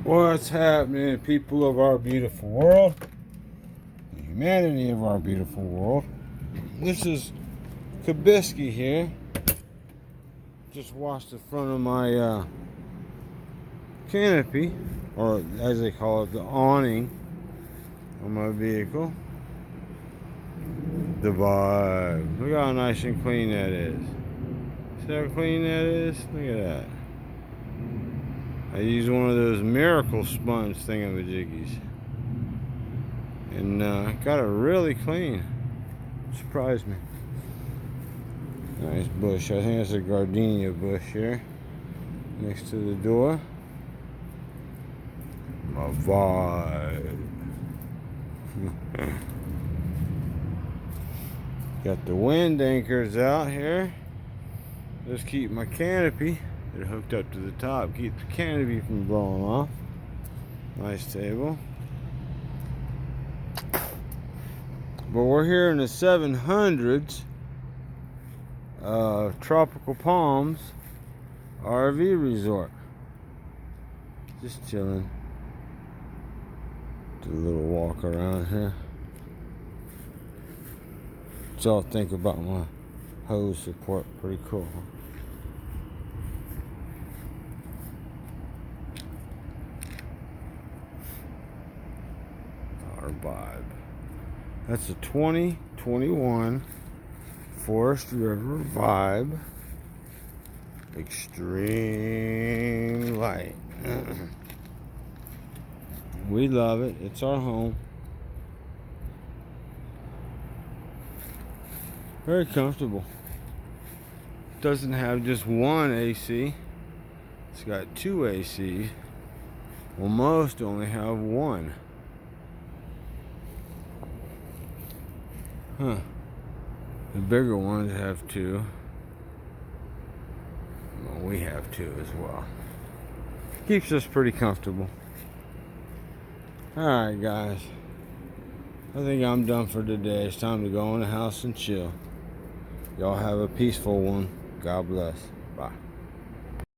What's happening, people of our beautiful world, the humanity of our beautiful world? This is Kabisky here. Just washed the front of my canopy, or as they call it, the awning on my vehicle. The vibe. Look how nice and clean that is. See how clean that is? Look at that. I use one of those miracle sponge thingamajiggies. And got it really clean. Surprised me. Nice bush. I think that's a gardenia bush here. Next to the door. My vibe. Got the wind anchors out here. Just keep my canopy. They're hooked up to the top. Keep the canopy from blowing off. Nice table. But we're here in the 700s. Tropical Palms RV Resort. Just chilling. Do a little walk around here. What y'all think about my hose support? Pretty cool, huh? Our vibe. That's a 2021 Forest River Vibe Extreme Light. We love it. It's our home. Very comfortable. Doesn't have just one AC. It's got two ACs. Well, most only have one. Huh. The bigger ones have two. Well, we have two as well. Keeps us pretty comfortable. Alright, guys. I think I'm done for today. It's time to go in the house and chill. Y'all have a peaceful one. God bless. Bye.